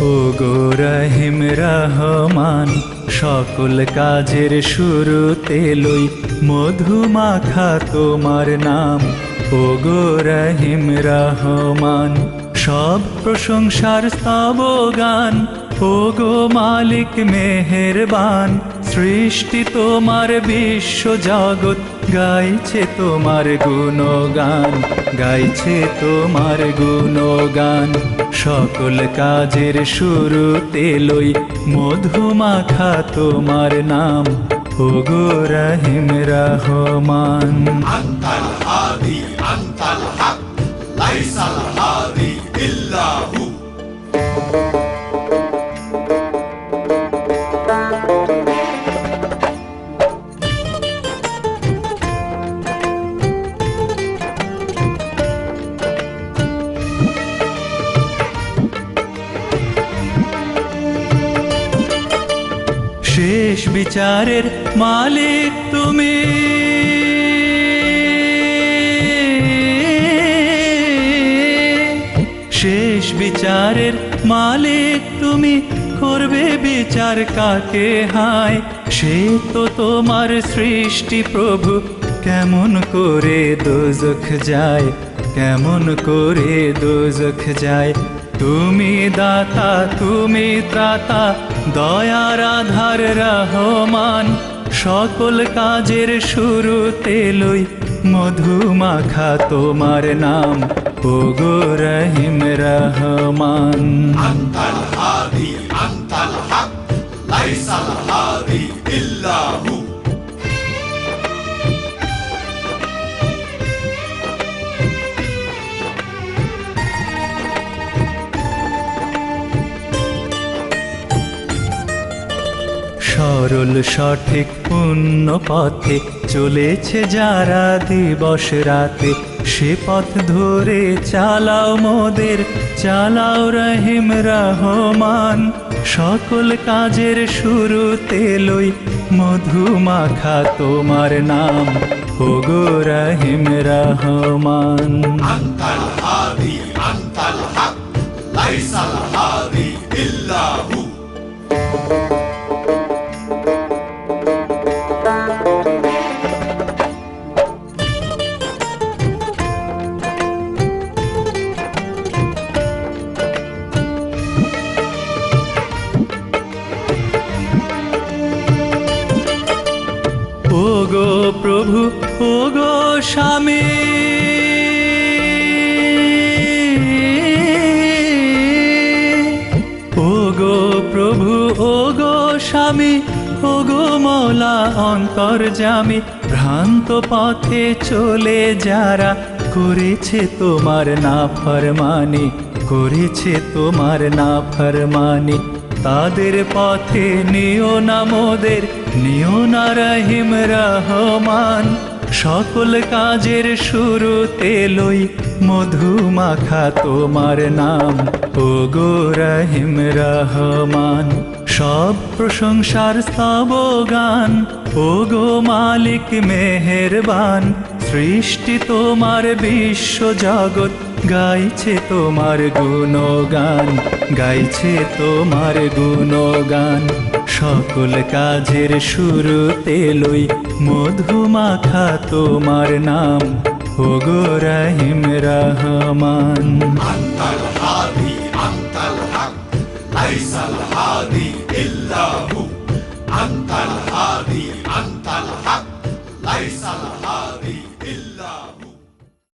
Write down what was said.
ওগো রহিম রহমান, সকল কাজের শুরুতে লই মধু মাখা তোমার নাম। ওগো রহিম রহমান, সব প্রশংসার স্তব গান। ওগো মালিক মেহেরবান, সৃষ্টি তোমার বিশ্ব জগৎ গাইছে তোমার গুণগান, গাইছে তোমার গুণগান। সকল কাজের শুরুতে লই মধু মাখা তোমার নাম। ওগো রহিম রহমান। আনতাল হাদি আনতাল হক, লাইসাল হাদি ইল্লাহু। শেষ বিচারের মালিক তুমি, শেষ বিচারের মালিক তুমি, করবে বিচার কাকে হায়। সে তো তোমার সৃষ্টি প্রভু, কেমন করে দোজখ যায়, কেমন করে দোজখ যায়। তুমি দাতা তুমি ত্রাতা, দয়ার আধার রহমান। সকল কাজের শুরুতে লই মধু মাখা তোমার নাম। ওগো রহিম রহমান। আনতাল হাদি আনতাল হক, লাইসাল হাদি ইল্লাহু। সরল সঠিক পুণ্য পথে চলেছে যারা দিবস রাতে, সে পথ ধরে চালাও মোদের, চালাও রহিম রহমান। সকল কাজের শুরুতে লই মধু মাখা তোমার নাম। ওগো রহিম রহমান। আনতাল হাদি আনতাল হক, লাইসাল হাদি ইল্লাহু। ওগো প্রভু ওগো স্বামী, ওগো প্রভু ওগো স্বামী, ওগো মওলা অন্তর্যামী। ভ্রান্ত পথে চলে যারা করেছে তোমার নাফরমানি, করেছে তোমার নাফরমানি। তাদের পথে নিও না মোদের, নিও না রহিম রহমান। সকল কাজের শুরুতে লই মধু মাখা তোমার নাম। ওগো রহিম রহমান, সব প্রশংসার স্তব গান। ওগো মালিক মেহেরবান, সৃষ্টি তোমার বিশ্ব জগৎ গাইছে তোমার গুণগান, গাইছে তোমার গুণগান। সকল কাজের শুরুতে লই মধু মাখা তোমার নাম। ওগো রহিম রহমান। আনতাল হাদি আনতাল হক, লাইসাল হাদি ইল্লাহু। আনতাল হাদি আনতাল হক, লাইসাল